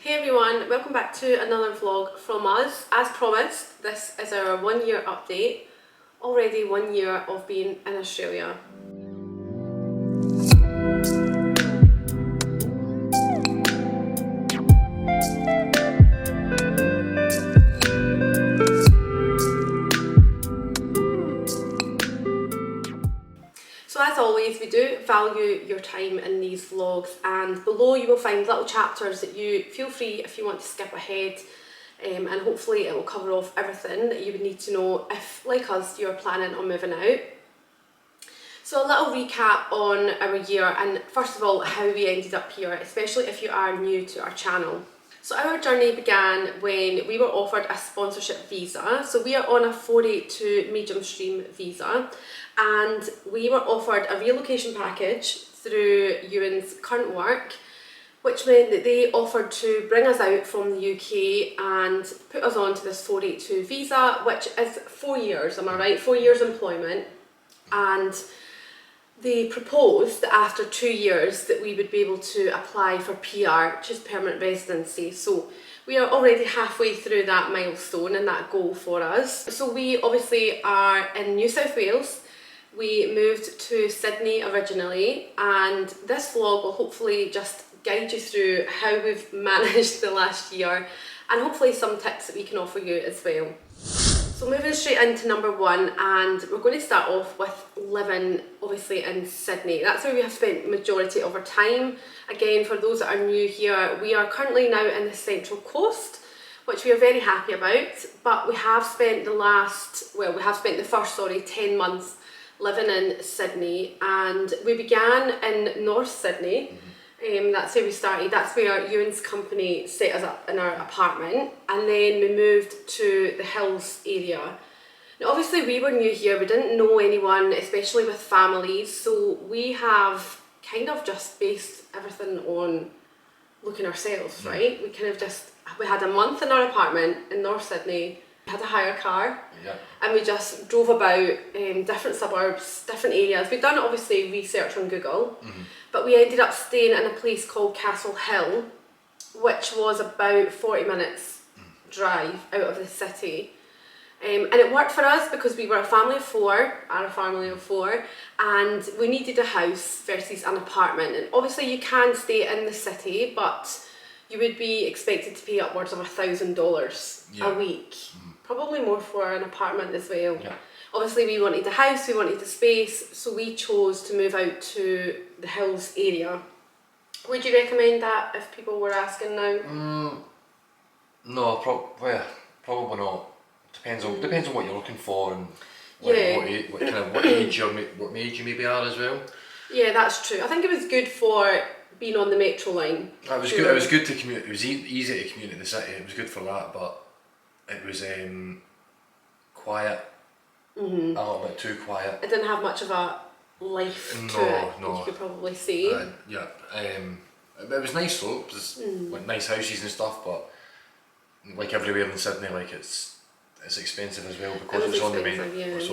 Hey everyone, welcome back to another vlog from us. As promised, this is our 1 year update. Already 1 year of being in Australia. So as always, we do value your time in these vlogs, and below you will find little chapters that you feel free if you want to skip ahead, and hopefully it will cover off everything that you would need to know if, like us, you're planning on moving out. So a little recap on our year, and first of all how we ended up here, especially if you are new to our channel. So our journey began when we were offered a sponsorship visa. So we are on a 482 medium stream visa, and we were offered a relocation package through Ewan's current work, which meant that they offered to bring us out from the UK and put us onto this 482 visa, which is 4 years, am I right? 4 years employment. And they proposed that after 2 years that we would be able to apply for PR, which is permanent residency. So we are already halfway through that milestone and that goal for us. So we obviously are in New South Wales. We moved to Sydney originally, and this vlog will hopefully just guide you through how we've managed the last year, and hopefully some tips that we can offer you as well. So moving straight into number one, and we're going to start off with living obviously in Sydney. That's where we have spent the majority of our time. Again, for those that are new here, we are currently now in the Central Coast, which we are very happy about, but we have spent the first 10 months living in Sydney, and we began in North Sydney. That's where we started. That's where Ewan's company set us up in our apartment, and then we moved to the Hills area. Now obviously we were new here, we didn't know anyone, especially with families, so we have kind of just based everything on looking ourselves, right? We had a month in our apartment in North Sydney, we had a hire car, and we just drove about different suburbs, different areas. We'd done obviously research on Google, but we ended up staying in a place called Castle Hill, which was about 40 minutes drive out of the city. And it worked for us because we were a family of four, and we needed a house versus an apartment. And obviously you can stay in the city, but you would be expected to pay upwards of $1,000 a week. Probably more for an apartment as well. Obviously we wanted a house, we wanted a space, so we chose to move out to the Hills area. Would you recommend that if people were asking now? No, probably not. Depends on what you're looking for and what age you maybe are as well. Yeah, that's true. I think it was good for being on the metro line. It was good. It was good to commute. It was easy to commute in the city. It was good for that, but it was quiet. A little bit too quiet. It didn't have much of a life to it, you could probably say. It was nice though. It was like nice houses and stuff, but like everywhere in Sydney, like it's expensive as well because it's on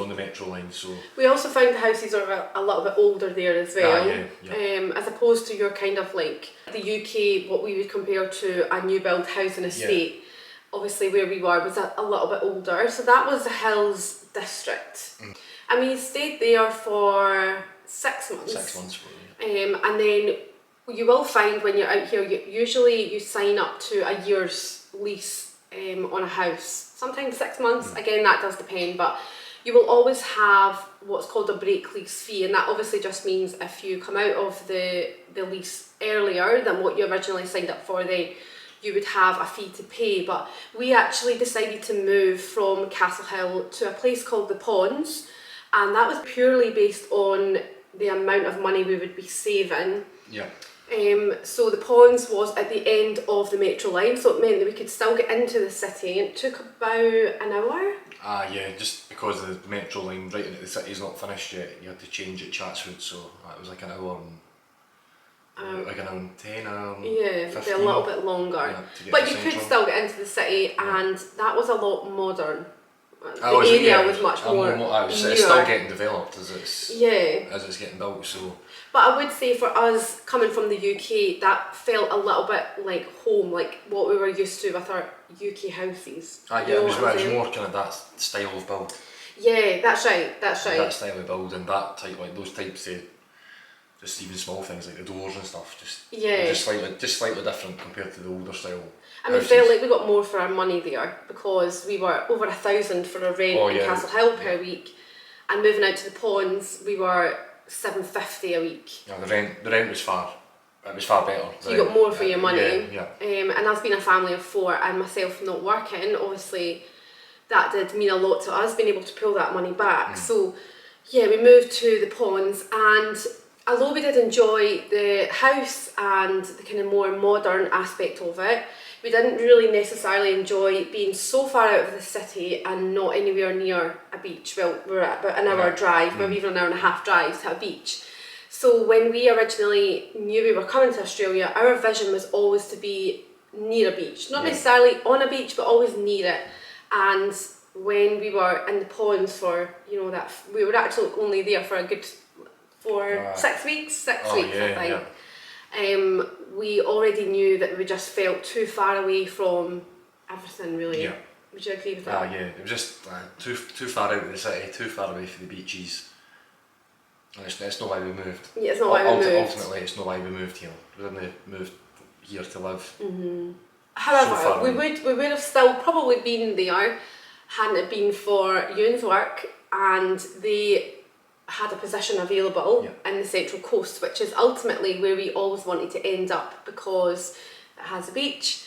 the metro line. So we also found the houses are a little bit older there as well. As opposed to your kind of like the UK, what we would compare to a new build housing estate. Obviously where we were was a little bit older, so that was the Hills district. And we stayed there for 6 months. 6 months. And then you will find when you're out here, usually you sign up to a year's lease on a house. Sometimes 6 months, again that does depend, but you will always have what's called a break lease fee, and that obviously just means if you come out of the lease earlier than what you originally signed up for, then you would have a fee to pay. But we actually decided to move from Castle Hill to a place called the Ponds, and that was purely based on the amount of money we would be saving. So the Ponds was at the end of the metro line, so it meant that we could still get into the city, and it took about an hour. Just because the metro line right into the city is not finished yet, you had to change at Chatswood, so it was like an hour and like an hour and 10 or 15. A little bit longer, but you could still get into the city, and that was a lot The area was much more it's still getting developed as it's getting built. So, but I would say for us coming from the UK, that felt a little bit like home, like what we were used to with our UK houses. It was more kind of that style of build. Yeah, that's right. That style of build and that type, like those types of just even small things like the doors and stuff, just slightly different compared to the older style. And we felt like we got more for our money there because we were over 1,000 for a rent in Castle Hill per week, and moving out to the Ponds we were $750 a week. Yeah, the rent was far better. So you got more for your money. Yeah. And us being a family of 4 and myself not working, obviously that did mean a lot to us, being able to pull that money back. So yeah, we moved to the Ponds, and although we did enjoy the house and the kind of more modern aspect of it, we didn't really necessarily enjoy being so far out of the city and not anywhere near a beach. Well, we were at about an hour drive, maybe even an hour and a half drive to a beach. So when we originally knew we were coming to Australia, our vision was always to be near a beach. Not necessarily on a beach, but always near it. And when we were in the Ponds for, that we were actually only there for a good 6 weeks, I think. Yeah. We already knew that we just felt too far away from everything, really. Yeah. Would you agree with that? Yeah, it was just too far out of the city, too far away from the beaches. And it's not why we moved. Yeah, it's not why we moved. Ultimately, it's not why we moved here. We didn't move here to live. Mm-hmm. However, we would have still probably been there hadn't it been for Ewan's work, and they had a position available in the Central Coast, which is ultimately where we always wanted to end up because it has a beach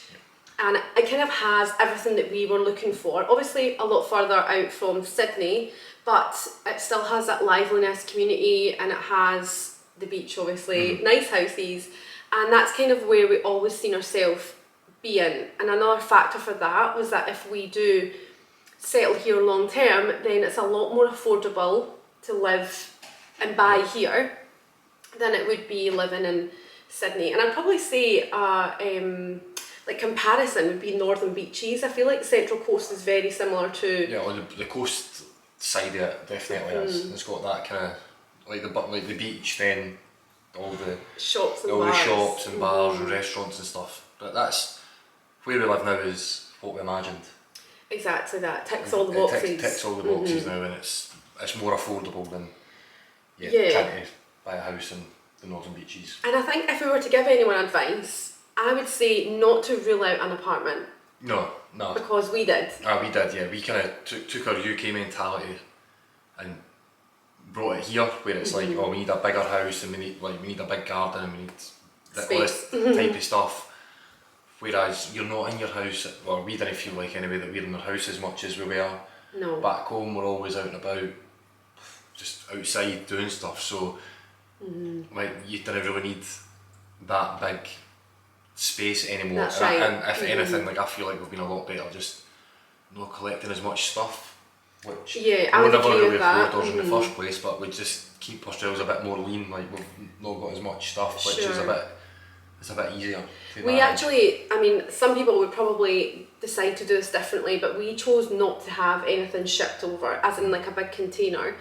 and it kind of has everything that we were looking for. Obviously a lot further out from Sydney, but it still has that liveliness, community, and it has the beach, obviously, nice houses, and that's kind of where we always seen ourselves being. And another factor for that was that if we do settle here long term, then it's a lot more affordable to live and buy here than it would be living in Sydney. And I'd probably say like comparison would be northern beaches. I feel like Central Coast is very similar to... Yeah, well, the coast side of it definitely is. It's got that kind of, like the beach, then all the shops and all bars. The shops and bars and restaurants and stuff. But that's, where we live now is what we imagined. Exactly that, ticks all the boxes. It ticks all the boxes now, and it's more affordable than trying to buy a house in the northern beaches. And I think if we were to give anyone advice, I would say not to rule out an apartment. No. Because we did. We did, yeah. We kind of took our UK mentality and brought it here, where it's like, we need a bigger house and we need a big garden and we need all this type of stuff. Whereas you're not in your house, well, we didn't feel like anyway that we're in our house as much as we were. No. Back home, we're always out and about, just outside doing stuff. So, like, you didn't really need that big space anymore. That's right. And if anything, like, I feel like we've been a lot better just not collecting as much stuff. Which I would never agree really with that. hoarders in the first place, but we just keep ourselves a bit more lean. Like, we've not got as much stuff, which is a bit easier. We actually, I mean, some people would probably decide to do this differently, but we chose not to have anything shipped over, as in like a big container.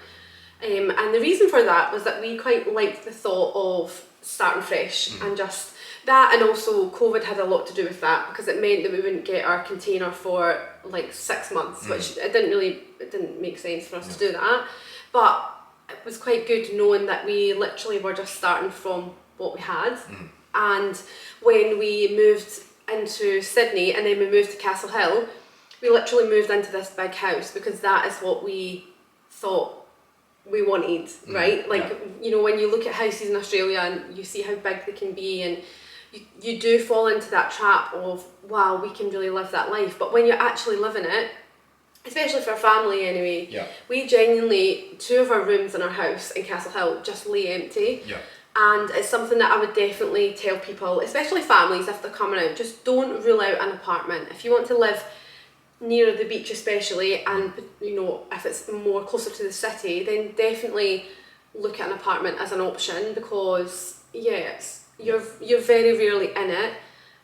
And the reason for that was that we quite liked the thought of starting fresh, and just that, and also COVID had a lot to do with that, because it meant that we wouldn't get our container for like 6 months, which it didn't make sense for us to do that. But it was quite good knowing that we literally were just starting from what we had. And when we moved into Sydney and then we moved to Castle Hill, we literally moved into this big house because that is what we thought we wanted, right? Like, when you look at houses in Australia and you see how big they can be, and you do fall into that trap of, wow, we can really live that life. But when you're actually living it, especially for a family anyway, we genuinely, 2 of our rooms in our house in Castle Hill just lay empty. And it's something that I would definitely tell people, especially families, if they're coming out, just don't rule out an apartment. If you want to live near the beach especially, and if it's more closer to the city, then definitely look at an apartment as an option, because you're very rarely in it,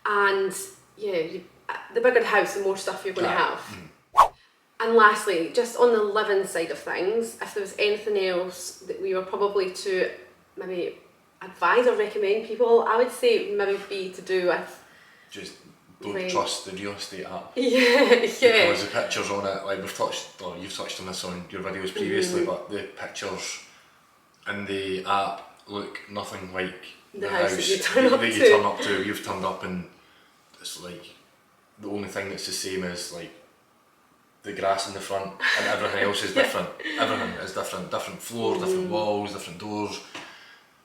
and the bigger the house, the more stuff you're going to have. And lastly, just on the living side of things, if there was anything else that we were probably to maybe advise or recommend people, I would say it would maybe be to do with just don't trust the real estate app. Yeah. Because the pictures on it, like we've touched, or you've touched on this on your videos previously, but the pictures in the app look nothing like the house that you turn up to. You've turned up and it's like the only thing that's the same is like the grass in the front, and everything else is different. Everything is different. Different floors, different walls, different doors.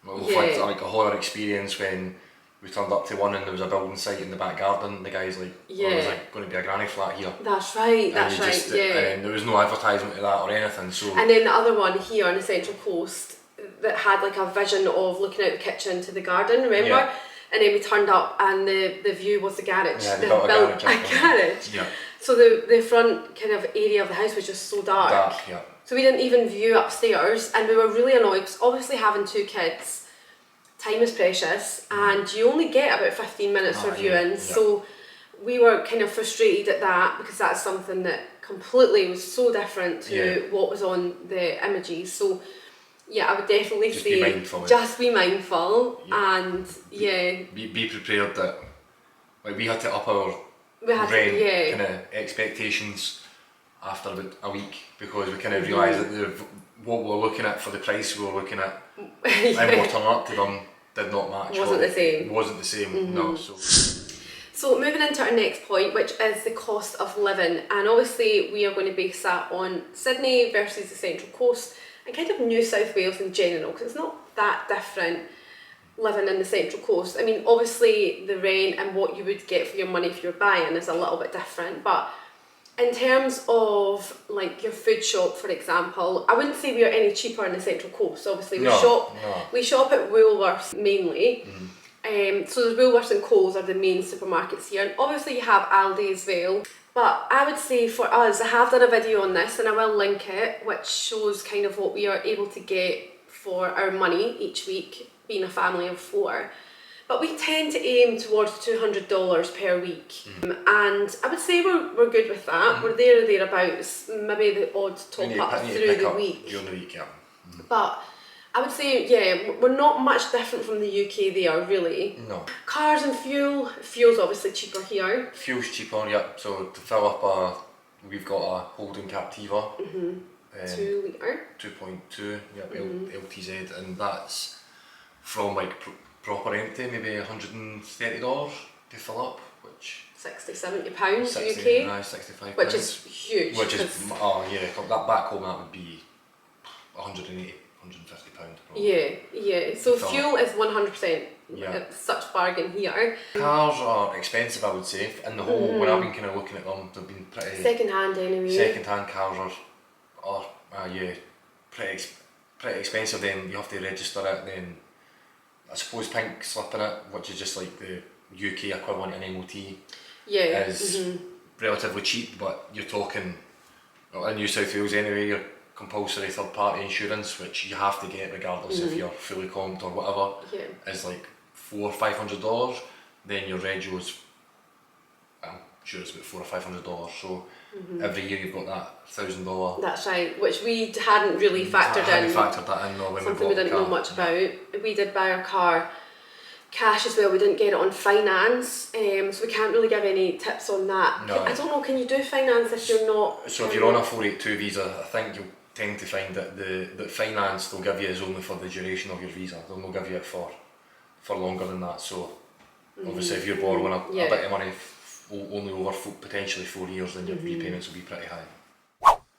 We've had like a horror experience when we turned up to one and there was a building site in the back garden. The guy's like, oh, there's like going to be a granny flat here. That's right, And there was no advertisement of that or anything. So. And then the other one here on the Central Coast that had like a vision of looking out the kitchen to the garden, remember? Yeah. And then we turned up and the view was the garage. Yeah, they built a garage. Yeah. So the front kind of area of the house was just so dark. Yeah. So we didn't even view upstairs, and we were really annoyed because obviously having 2 kids, time is precious and you only get about 15 minutes for viewing. So we were kind of frustrated at that because that's something that completely was so different to what was on the images. So yeah, I would definitely say just be mindful and be prepared that like we had to up our rent kind of expectations after about a week because we kind of realised that what we were looking at for the price we were looking at and we're turning up to them did not match. It wasn't the same. No. So moving into our next point, which is the cost of living, and obviously we are going to base that on Sydney versus the Central Coast and kind of New South Wales in general, because it's not that different living in the Central Coast. I mean, obviously the rent and what you would get for your money if you're buying is a little bit different, but in terms of like your food shop, for example, I wouldn't say we are any cheaper in the Central Coast. Obviously we shop at Woolworths mainly. So the Woolworths and Coles are the main supermarkets here, and obviously you have Aldi as well. But I would say for us, I have done a video on this and I will link it, which shows kind of what we are able to get for our money each week, being a family of 4. But we tend to aim towards $200 per week. And I would say we're good with that. We're there or thereabouts, maybe the odd top up through the week. During the week, But I would say, we're not much different from the UK there, really. No. Cars and fuel's obviously cheaper here. Fuel's cheaper, So to fill up we've got a Holden Captiva. 2 litre. 2.2, LTZ, and that's from like proper empty, maybe $130 to fill up, which £60-70 UK. 65. Which is huge. Which is that back home that would be £180, £150. So fuel is 100%. It's such bargain here. Cars are expensive, I would say. In the whole, when I've been kind of looking at them, they've been pretty. Second-hand anyway. Second-hand cars are pretty expensive. Then you have to register it. Then I suppose pink slip in it, which is just like the UK equivalent in MOT, is relatively cheap. But you're talking in New South Wales anyway. You're compulsory third-party insurance, which you have to get regardless if you're fully comped or whatever, is like $400 or $500. Then your regio's, I'm sure it's about $400 or $500. So every year you've got that $1,000. That's right, which we hadn't really factored in. Factored that in, no, when something we didn't know much about. We did buy our car cash as well. We didn't get it on finance, so we can't really give any tips on that. No. I don't know. Can you do finance if you're not? So if you're on a 482 visa, I think you'll tend to find that the finance they'll give you is only for the duration of your visa. They'll not give you it for longer than that. So obviously if you're borrowing a bit of money only over potentially 4 years, then your repayments will be pretty high.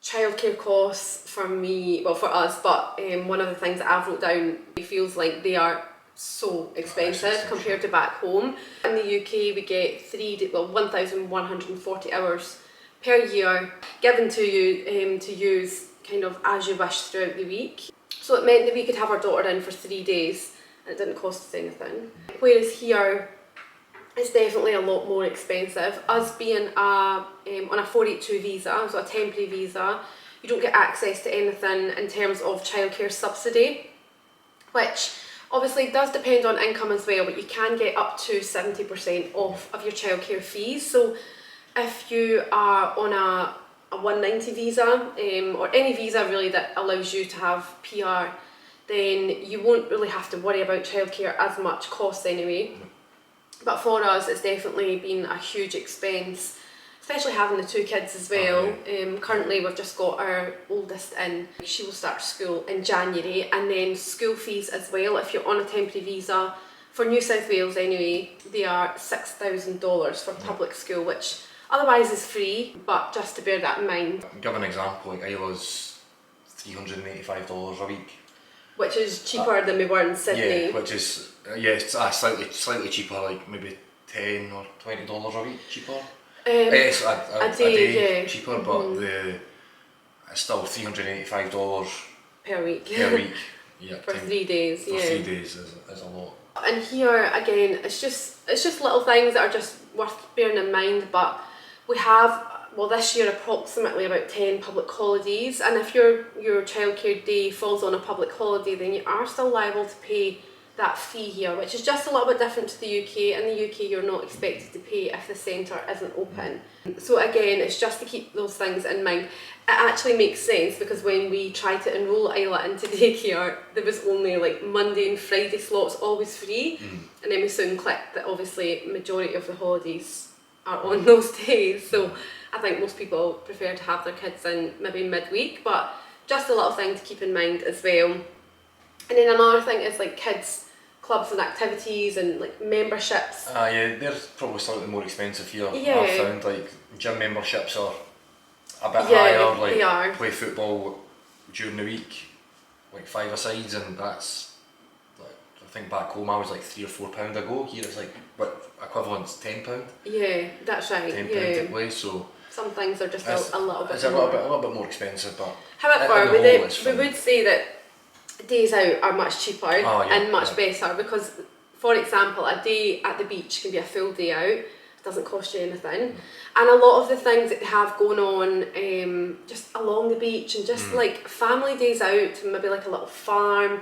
Childcare costs for me, well for us, but one of the things that I've wrote down, it feels like they are so expensive compared to back home. In the UK we get 1,140 hours per year given to you to use kind of as you wish throughout the week. So it meant that we could have our daughter in for 3 days and it didn't cost us anything. Whereas here it's definitely a lot more expensive. Us being on a 482 visa, so a temporary visa, you don't get access to anything in terms of childcare subsidy, which obviously does depend on income as well, but you can get up to 70% off of your childcare fees. So if you are on a a 190 visa, or any visa really that allows you to have PR, then you won't really have to worry about childcare as much cost anyway. But for us, it's definitely been a huge expense, especially having the 2 kids as well. Currently we've just got our oldest in. She will start school in January, and then school fees as well. If you're on a temporary visa, for New South Wales anyway, they are $6,000 for public school, which otherwise is free, but just to bear that in mind. Give an example, like Isla's $385 a week. Which is cheaper than we were in Sydney. Yeah, which is slightly cheaper, like maybe $10 or $20 a week cheaper. It's a day cheaper, but it's still $385 per week. Yeah, for 3 days. For 3 days is a lot. And here again, it's just little things that are just worth bearing in mind. But we have, well, this year approximately about 10 public holidays, and if your childcare day falls on a public holiday, then you are still liable to pay that fee here, which is just a little bit different to the UK. In the UK, you're not expected to pay if the centre isn't open. So again, it's just to keep those things in mind. It actually makes sense because when we tried to enrol Isla into daycare, there was only like Monday and Friday slots always free, and then we soon clicked that obviously majority of the holidays are on those days. So I think most people prefer to have their kids in maybe midweek, but just a little thing to keep in mind as well. And then another thing is like kids clubs and activities and like memberships. Yeah, they're probably slightly more expensive here. Yeah. I've found like gym memberships are a bit higher, like they are. Play football during the week, like 5-a-sides, and that's like, I think back home I was like £3 or £4 a go. Here it's like equivalent's £10. Yeah, that's right. £10 to play, so some things are just a little bit it's more. a little bit more expensive, but however, we would say that days out are much cheaper and much better, because for example a day at the beach can be a full day out, it doesn't cost you anything, and a lot of the things that they have going on just along the beach and just like family days out to maybe like a little farm,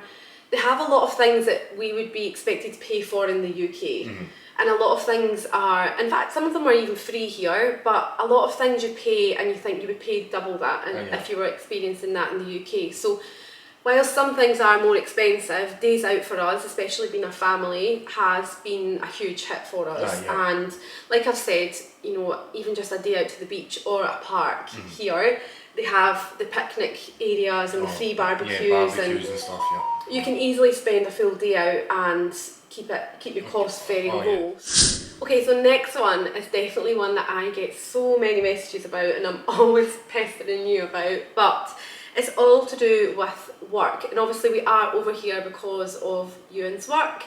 they have a lot of things that we would be expected to pay for in the UK. And a lot of things are, in fact some of them are even free here, but a lot of things you pay and you think you would pay double that if you were experiencing that in the UK. So while some things are more expensive, days out for us, especially being a family, has been a huge hit for us. And like I've said, you know, even just a day out to the beach or a park here, they have the picnic areas and the free barbecues and stuff. You can easily spend a full day out and keep your costs very low. Okay, so next one is definitely one that I get so many messages about and I'm always pestering you about, but it's all to do with work, and obviously we are over here because of Ewan's work.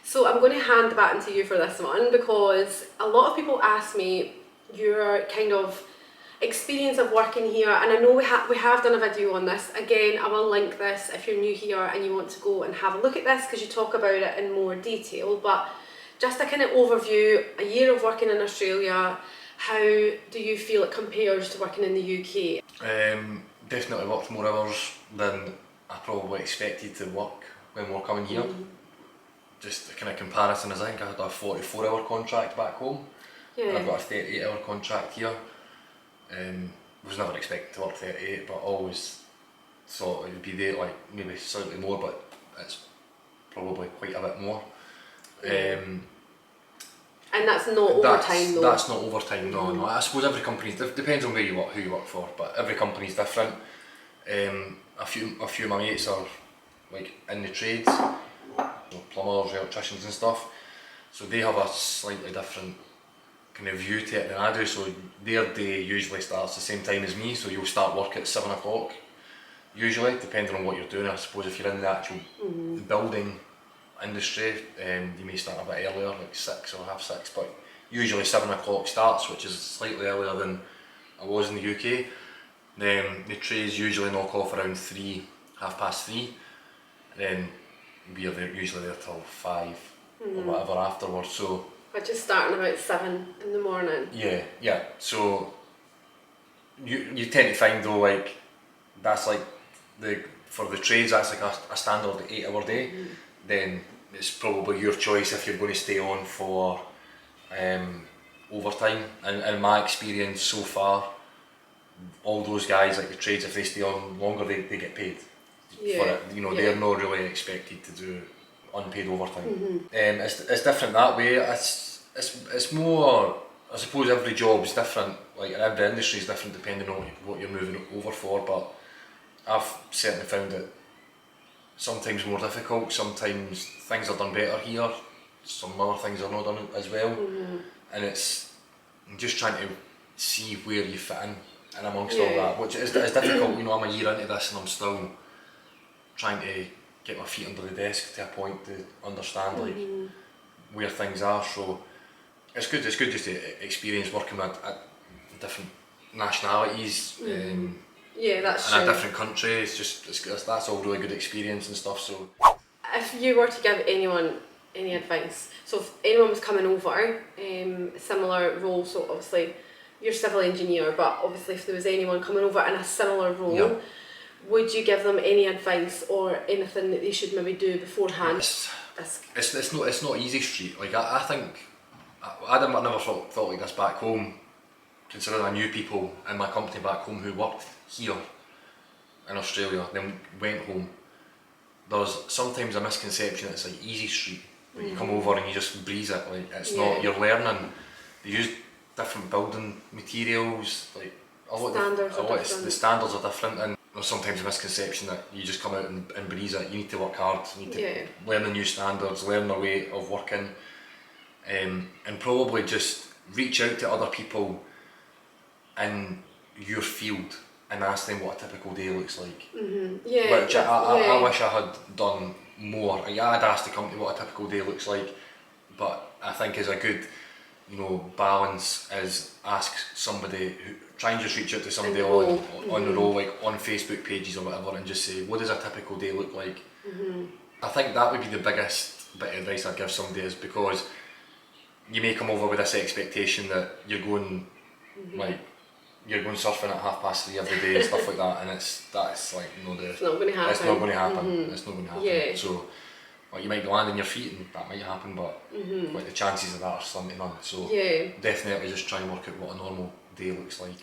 So I'm going to hand the baton to you for this one, because a lot of people ask me your kind of experience of working here, and I know we have done a video on this. Again, I will link this if you're new here and you want to go and have a look at this, because you talk about it in more detail. But just a kind of overview, a year of working in Australia, how do you feel it compares to working in the UK? Definitely worked more hours than I probably expected to work when we were coming here. Just a kind of comparison is I think I had a 44-hour contract back home, and I've got a 38-hour contract here. Was never expected to work 38, but always thought it would be there, like maybe slightly more, but it's probably quite a bit more. And that's not overtime though? That's not overtime, no. I suppose every company, depends on where you work, who you work for, but every company's different. A few of my mates are like in the trades, plumbers, electricians and stuff, so they have a slightly different kind of view to it than I do. So their day usually starts the same time as me, so you'll start work at 7 o'clock, usually, depending on what you're doing. I suppose if you're in the actual building industry, you may start a bit earlier, like 6 or half 6, but usually 7 o'clock starts, which is slightly earlier than I was in the UK. Then the trays usually knock off around 3, 3:30, and then we're usually there till 5 or whatever afterwards. So which is starting about 7 in the morning. Yeah. So you tend to find though, like that's like for the trades, that's like a standard 8-hour day. Then it's probably your choice if you're going to stay on for overtime. And in my experience so far, all those guys, like the trades, if they stay on longer, they get paid for it. You know, they're not really expected to do unpaid overtime. It's different that way. It's more, I suppose every job is different, like in every industry is different depending on what you're moving over for, but I've certainly found it sometimes more difficult, sometimes things are done better here, some other things are not done as well, and it's just trying to see where you fit in amongst all that, which is difficult. You know, I'm a year into this and I'm still trying to get my feet under the desk to a point to understand like where things are. So it's good just to experience working at different nationalities. That's in true. a different country. That's all really good experience and stuff. So if you were to give anyone any advice, so if anyone was coming over, similar role, so obviously you're a civil engineer, but obviously if there was anyone coming over in a similar role, would you give them any advice or anything that they should maybe do beforehand? It's not easy street. Like I think I never thought like this back home, considering I knew people in my company back home who worked here in Australia, then went home. There's sometimes a misconception it's like easy street. Like you come over and you just breeze it. Like it's not. You're learning. They use different building materials. Like the standards are different, and there's sometimes a misconception that you just come out and breeze it. You need to work hard. You need to learn the new standards, learn their way of working, and probably just reach out to other people in your field and ask them what a typical day looks like. Which I wish I had done more. I'd asked the company what a typical day looks like, but I think as a good, you know, balance is ask somebody try and just reach out to somebody on the roll, like on Facebook pages or whatever, and just say, what does a typical day look like? I think that would be the biggest bit of advice I'd give somebody, is because you may come over with this expectation that you're going like you're going surfing at 3:30 every day and stuff like that, and it's like it's not going to happen. It's not going to happen. It's not going to happen. So like, you might land on your feet and that might happen, but like the chances of that are slim to none. So definitely just try and work out what a normal day looks like.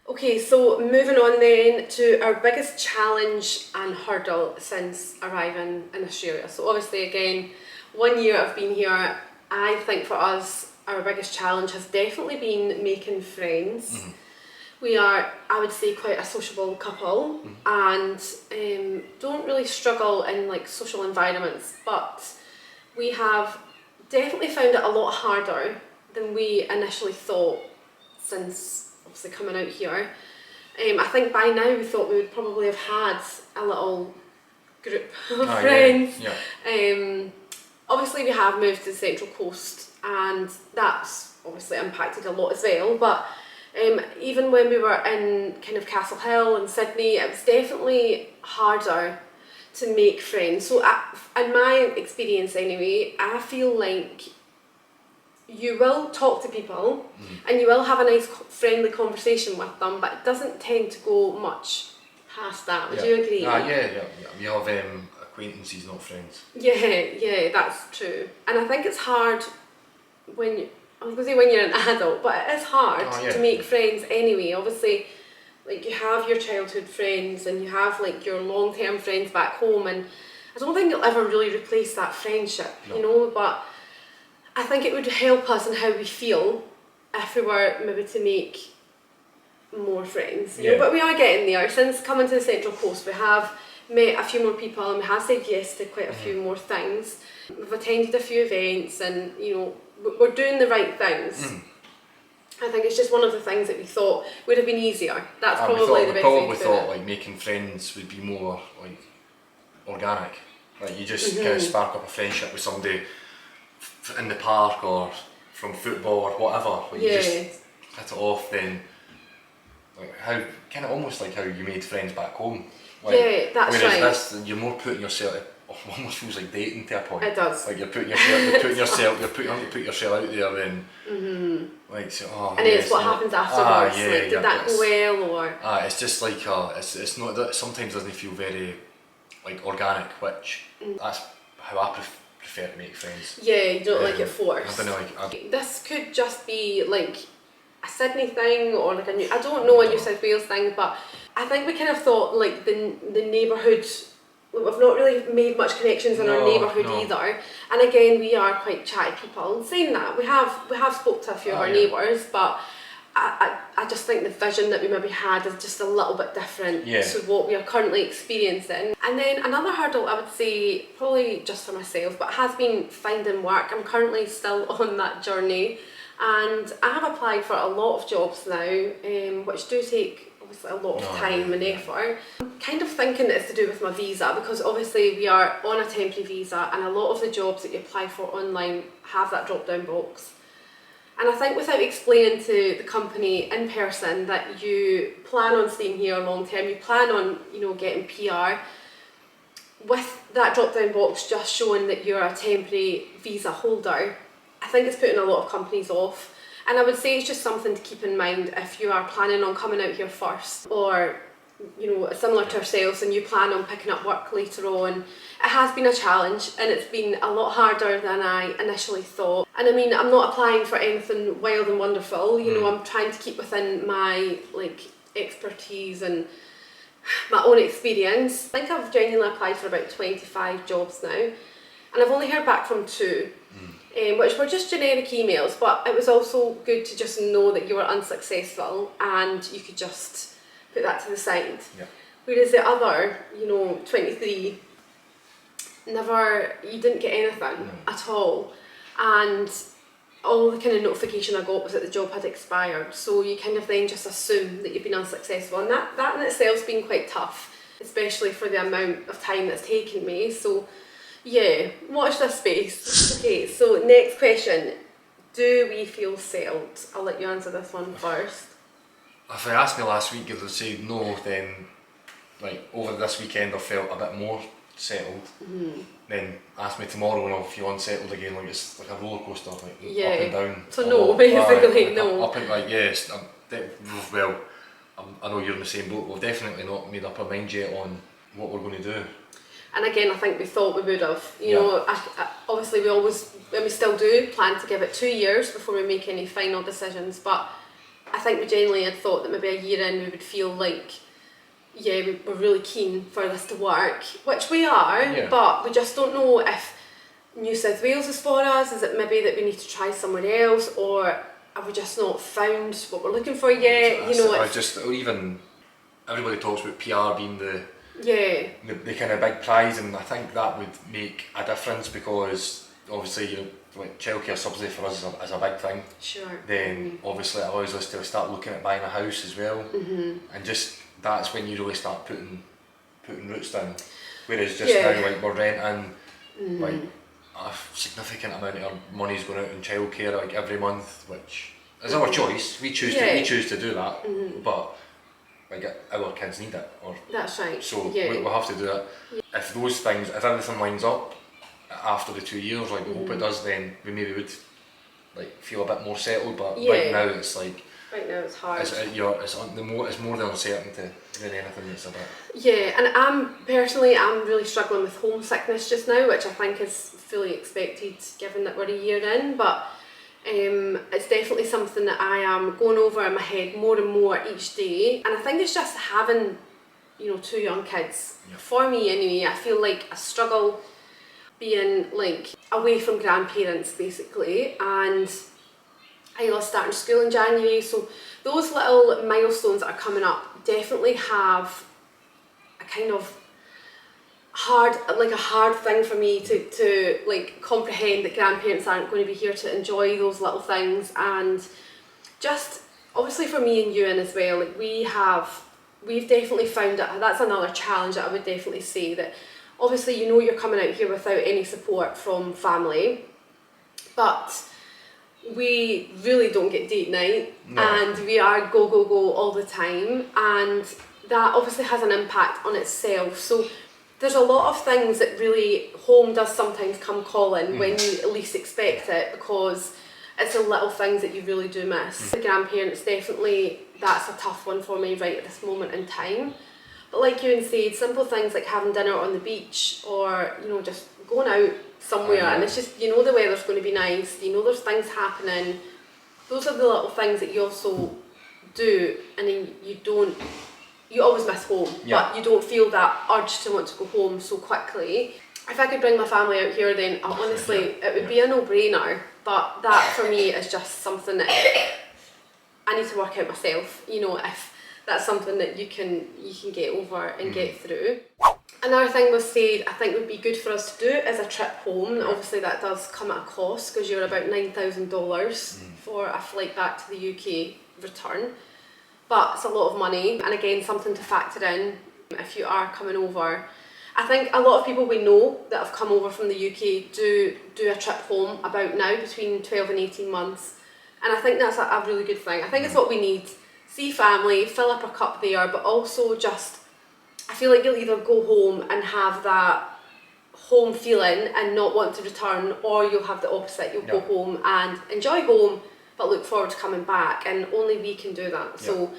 Okay, so moving on then to our biggest challenge and hurdle since arriving in Australia. So obviously again, 1 year I've been here. I think for us our biggest challenge has definitely been making friends. We are, I would say, quite a sociable couple, and don't really struggle in like social environments, but we have definitely found it a lot harder than we initially thought since obviously coming out here. I think by now we thought we would probably have had a little group of friends. Obviously we have moved to the Central Coast and that's obviously impacted a lot as well, but even when we were in kind of Castle Hill and Sydney, it was definitely harder to make friends. So in my experience anyway, I feel like you will talk to people and you will have a nice friendly conversation with them, but it doesn't tend to go much past that. Would you agree? We have acquaintances, not friends. Yeah, that's true. And I think it's hard when you're an adult, but it is hard to make friends anyway. Obviously, like you have your childhood friends and you have like your long-term friends back home, and I don't think it'll ever really replace that friendship, you know, but I think it would help us in how we feel if we were maybe to make more friends, you know, but we are getting there. Since coming to the Central Coast, we have met a few more people and we have said yes to quite a few more things. We've attended a few events and, you know, we're doing the right things. I think it's just one of the things that we thought would have been easier. That's probably the best thing. We thought like making friends would be more like organic. Like you just kind of spark up a friendship with somebody in the park or from football or whatever. Like you just hit it off, then like how kind of almost like how you made friends back home. Like, that's right. Whereas this, you're more putting yourself. It almost feels like dating to a point. It does. Like you're putting yourself out there, then like so. Oh, and it's what happens afterwards. Like, did that go well or? It's just like it's not that sometimes doesn't feel very like organic, which that's how I prefer to make friends. Yeah, you don't like it forced. I don't know, This could just be like a Sydney thing or like I don't know, a New South Wales thing, but I think we kind of thought like the neighbourhood, we've not really made much connections in our neighbourhood either. And again, we are quite chatty people. And saying that, we have spoke to a few of our neighbours, but I just think the vision that we maybe had is just a little bit different to what we are currently experiencing. And then another hurdle I would say, probably just for myself, but has been finding work. I'm currently still on that journey, and I have applied for a lot of jobs now, which do take obviously a lot of time and effort. I'm kind of thinking it's to do with my visa, because obviously we are on a temporary visa and a lot of the jobs that you apply for online have that drop down box. And I think without explaining to the company in person that you plan on staying here long term, you plan on, you know, getting PR, with that drop down box just showing that you're a temporary visa holder, I think it's putting a lot of companies off. And I would say it's just something to keep in mind if you are planning on coming out here first, or you know, similar to ourselves, and you plan on picking up work later on. It has been a challenge, and it's been a lot harder than I initially thought. And I mean, I'm not applying for anything wild and wonderful, you know, I'm trying to keep within my like expertise and my own experience. I think I've genuinely applied for about 25 jobs now, and I've only heard back from 2. Which were just generic emails, but it was also good to just know that you were unsuccessful and you could just put that to the side. Whereas the other, you know, 23, you didn't get anything at all, and all the kind of notification I got was that the job had expired, so you kind of then just assume that you've been unsuccessful, and that in itself's been quite tough, especially for the amount of time that's taken me. So yeah, watch this space. Okay, so next question. Do we feel settled? I'll let you answer this one first. If I asked me last week, if I'd say no, then like over this weekend I felt a bit more settled. Then ask me tomorrow and I'll feel unsettled again, like it's like a roller coaster, like up and down. So no, basically like no. Up and like yes, I know you're in the same boat. We've definitely not made up our mind yet on what we're going to do. And again, I think we thought we would have. You know, obviously we always, and we still do, plan to give it 2 years before we make any final decisions. But I think we genuinely had thought that maybe a year in we would feel like, yeah, we're really keen for this to work, which we are, but we just don't know if New South Wales is for us. Is it maybe that we need to try somewhere else, or have we just not found what we're looking for yet? You know, or even everybody talks about PR being the kind of big prize, and I think that would make a difference, because obviously, you know, like childcare subsidy for us is a big thing. Then obviously it allows us to start looking at buying a house as well, and just that's when you really start putting roots down. Whereas just now, like we're renting, like a significant amount of our money's going out in childcare like every month, which is our choice. We choose to do that, but like our kids need it, or that's right. So we'll have to do it. If those things, if everything lines up after the 2 years, like we hope it does, then we maybe would like feel a bit more settled. But right now it's like it's hard. It's more the uncertainty than anything that's a bit. Yeah, and I'm really struggling with homesickness just now, which I think is fully expected given that we're a year in. But it's definitely something that I am going over in my head more and more each day, and I think it's just having, you know, 2 young kids. For me anyway, I feel like I struggle being like away from grandparents basically, and Isla's starting school in January, so those little milestones that are coming up definitely have a kind of a hard thing for me to like comprehend, that grandparents aren't going to be here to enjoy those little things. And just obviously for me and Ewan as well, like we've definitely found that that's another challenge that I would definitely say, that obviously you know you're coming out here without any support from family, but we really don't get date night, and we are go all the time, and that obviously has an impact on itself. So there's a lot of things that really home does sometimes come calling when you least expect it, because it's the little things that you really do miss. The grandparents, definitely that's a tough one for me right at this moment in time. But like you said, simple things like having dinner on the beach, or you know, just going out somewhere, and it's just, you know, the weather's going to be nice, you know, there's things happening. those are the little things that you also do, and then you always miss home, but you don't feel that urge to want to go home so quickly. If I could bring my family out here, then honestly, it would be a no-brainer, but that for me is just something that I need to work out myself, you know, if that's something that you can get over and get through. Another thing was said, I think would be good for us to do is a trip home. Obviously that does come at a cost, because you're about $9,000 for a flight back to the UK return. But it's a lot of money, and again, something to factor in if you are coming over. I think a lot of people we know that have come over from the UK do a trip home about now, between 12 and 18 months. And I think that's a really good thing. I think it's what we need. See family, fill up a cup there, but also just, I feel like you'll either go home and have that home feeling and not want to return, or you'll have the opposite. You'll go home and enjoy home, but look forward to coming back, and only we can do that. So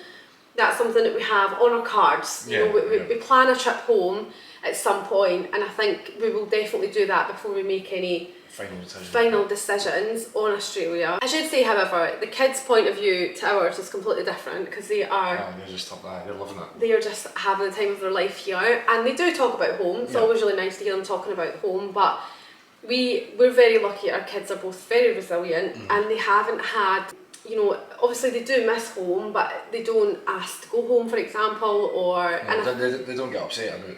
that's something that we have on our cards. You know, we plan a trip home at some point, and I think we will definitely do that before we make any final decisions on Australia. I should say, however, the kids' point of view to ours is completely different, because they are they're just they're loving it. They are just having the time of their life here, and they do talk about home. It's always really nice to hear them talking about home, but we're very lucky. Our kids are both very resilient, and they haven't had, you know, obviously they do miss home, but they don't ask to go home, for example, or they don't get upset about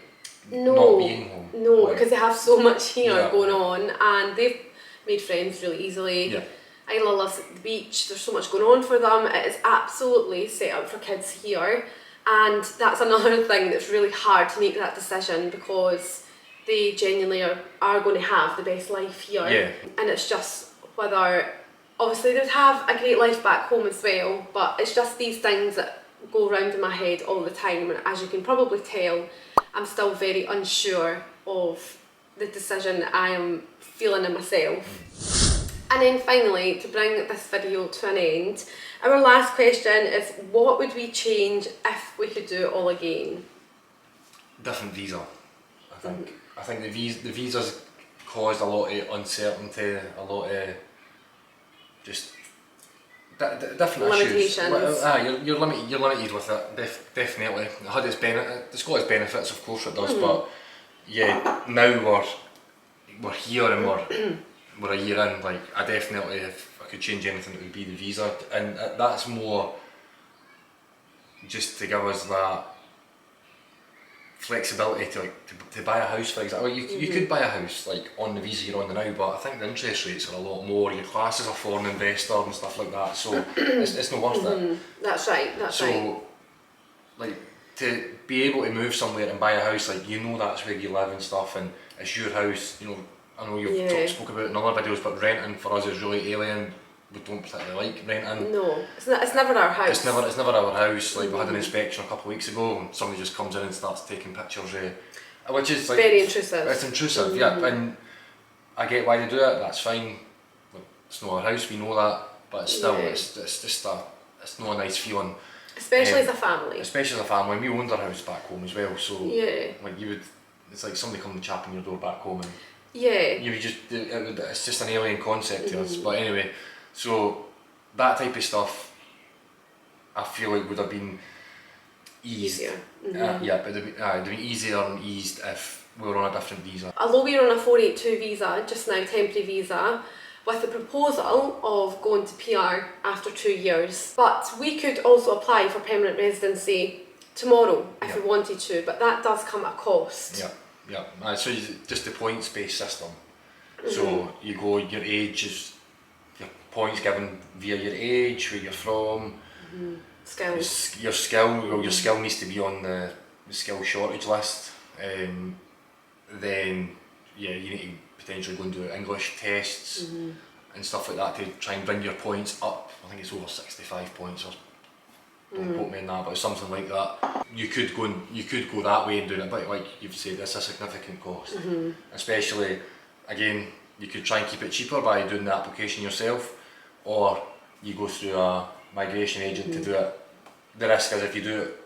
not being home. No, because they have so much here going on, and they've made friends really easily. Isla loves the beach. There's so much going on for them. It is absolutely set up for kids here, and that's another thing that's really hard to make that decision, because they genuinely are going to have the best life here. And it's just whether, obviously they'd have a great life back home as well, but it's just these things that go round in my head all the time, and as you can probably tell, I'm still very unsure of the decision I am feeling in myself. And then finally, to bring this video to an end, our last question is, what would we change if we could do it all again? Different visa, I think. I think the visas caused a lot of uncertainty, a lot of just different limitations. Issues. You're limited with it, definitely. It had its it's got its benefits, of course it does, but now we're here and we're a year in. Like, I definitely, if I could change anything, it would be the visa, and that's more just to give us that flexibility to buy a house, for example. You could buy a house like on the visa you're on now, but I think the interest rates are a lot more. Your class as a foreign investor and stuff like that, so it's not worth it. That's right. So, like, to be able to move somewhere and buy a house, like, you know that's where you live and stuff, and it's your house. You know, I know you've spoke about it in other videos, but renting for us is really alien. We don't particularly like renting. No, it's never our house. It's never our house. Like, we had an inspection a couple of weeks ago, and somebody just comes in and starts taking pictures, which is like very intrusive. It's intrusive, and I get why they do it. That's fine. It's not our house, we know that, but it's still it's just it's not a nice feeling. Especially as a family. Especially as a family. We owned our house back home as well, so like it's like somebody coming and chapping your door back home, and you would just it's just an alien concept to us. But anyway. So that type of stuff, I feel like would have been eased. Easier. But it'd have been easier and eased if we were on a different visa. Although we're on a 482 visa, just now, temporary visa, with the proposal of going to PR after 2 years. But we could also apply for permanent residency tomorrow if we wanted to, but that does come at a cost. So just the points-based system. So you go, your age is, points given via your age, where you're from, skills. Your skill. Your skill needs to be on the skill shortage list. Then you need to potentially go and do English tests and stuff like that to try and bring your points up. I think it's over 65 points, or don't quote me on that, but it's something like that. You could go that way and do it, but like you've said, it's a significant cost. Especially, again, you could try and keep it cheaper by doing the application yourself, or you go through a migration agent to do it. The risk is if you do it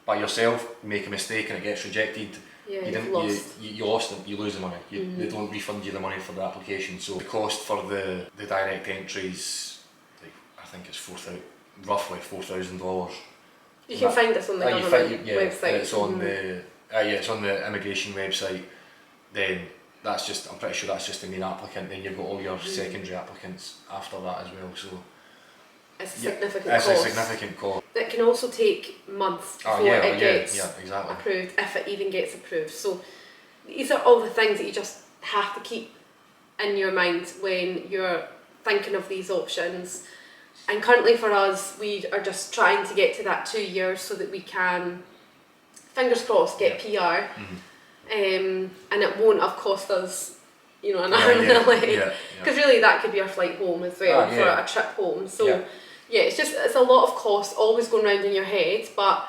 by yourself, make a mistake and it gets rejected, you lost it, you lose the money. They don't refund you the money for the application. So the cost for the direct entries, like, I think it's roughly $4,000. You can find this on the government website. And it's on it's on the immigration website. Then I'm pretty sure that's just the main applicant. Then you've got all your secondary applicants after that as well. So it's a significant cost. It's a significant cost. It can also take months before it gets exactly. approved, if it even gets approved. So these are all the things that you just have to keep in your mind when you're thinking of these options. And currently for us, we are just trying to get to that 2 years so that we can, fingers crossed, get PR. And it won't have cost us, an arm and a leg. Because really that could be our flight home as well, for a trip home. So it's a lot of cost always going around in your head, but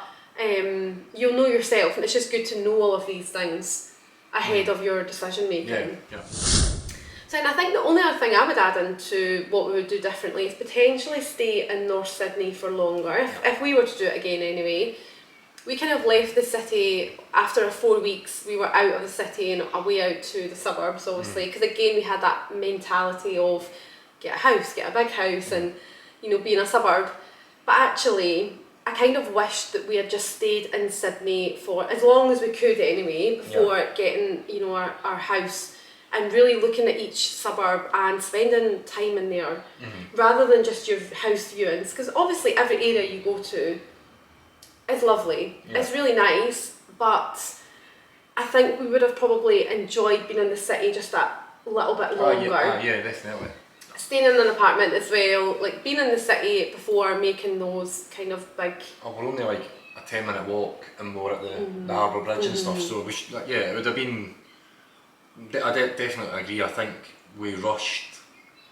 you'll know yourself, and it's just good to know all of these things ahead of your decision making. So, and I think the only other thing I would add into what we would do differently is potentially stay in North Sydney for longer. If we were to do it again anyway, we kind of left the city after 4 weeks. We were out of the city and away out to the suburbs, obviously, because again we had that mentality of get a big house, and be in a suburb. But actually, I kind of wished that we had just stayed in Sydney for as long as we could anyway before getting our house. And really looking at each suburb and spending time in there, rather than just your house viewings. Because obviously every area you go to is lovely. It's really nice, but I think we would have probably enjoyed being in the city just that little bit longer. Yeah, definitely. Staying in an apartment as well, like being in the city before making those kind of big... Oh, we're only like a 10-minute walk and we're at the Harbour Bridge and stuff, so it would have been... I definitely agree. I think we rushed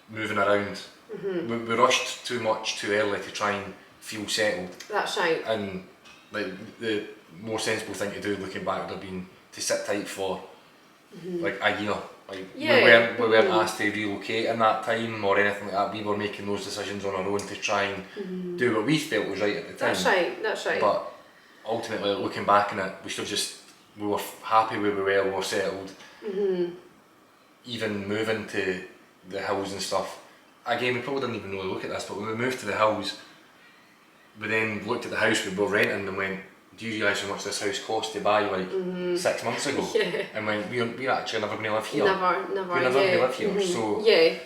moving around. We rushed too much too early to try and feel settled. That's right. And the more sensible thing to do looking back would have been to sit tight for like a year. We weren't asked to relocate in that time or anything like that. We were making those decisions on our own to try and do what we felt was right at the time. That's right. But ultimately, looking back on it, we were happy where we were settled. Even moving to the hills and stuff, again we probably didn't even really look at this, but when we moved to the hills, we then looked at the house we were renting and went, do you realise how much this house cost to buy 6 months ago? And went, we're actually never going to live here. Never we're never going to live here.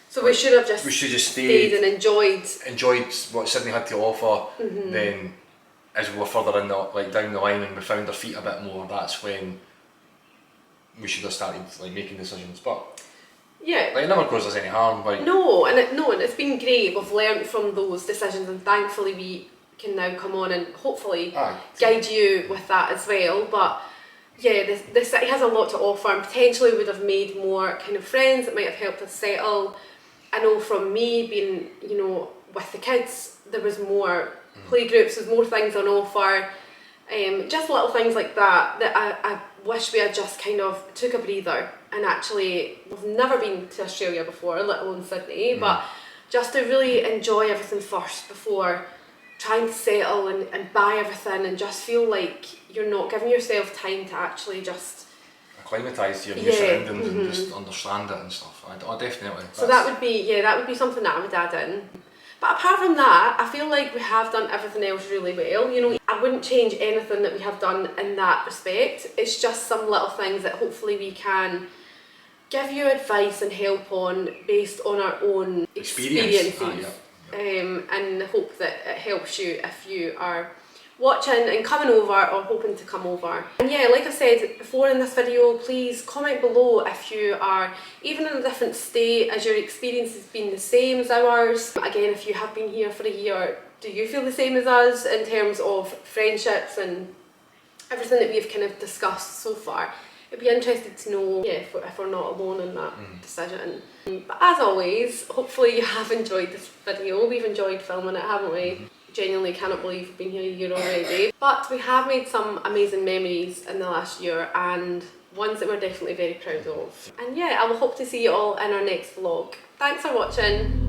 So we should have just stayed and enjoyed what Sydney had to offer. Then as we were further in down the line and we found our feet a bit more, that's when we should have started making decisions. But it never caused us any harm. No, and it's been great. We've learnt from those decisions, and thankfully we can now come on and hopefully guide you with that as well. But the city has a lot to offer, and potentially would have made more kind of friends that might have helped us settle. I know from me being with the kids, there was more playgroups, there's more things on offer. Just little things like that I wish we had just kind of took a breather. And actually, we've never been to Australia before, let alone Sydney, but just to really enjoy everything first before trying to settle and buy everything, and just feel like you're not giving yourself time to actually just acclimatise to your new surroundings and just understand it and stuff. Definitely. So that would be something that I would add in. But apart from that, I feel like we have done everything else really well. I wouldn't change anything that we have done in that respect. It's just some little things that hopefully we can give you advice and help on based on our own experiences. And hope that it helps you if you are watching and coming over or hoping to come over. And like I said before in this video, please comment below if you are even in a different state, as your experience has been the same as ours. Again, if you have been here for a year, do you feel the same as us in terms of friendships and everything that we've kind of discussed so far? I'd be interested to know if we're not alone in that decision. But as always, hopefully you have enjoyed this video. We've enjoyed filming it, haven't we? Genuinely cannot believe we've been here a year already. But we have made some amazing memories in the last year, and ones that we're definitely very proud of. And I will hope to see you all in our next vlog. Thanks for watching.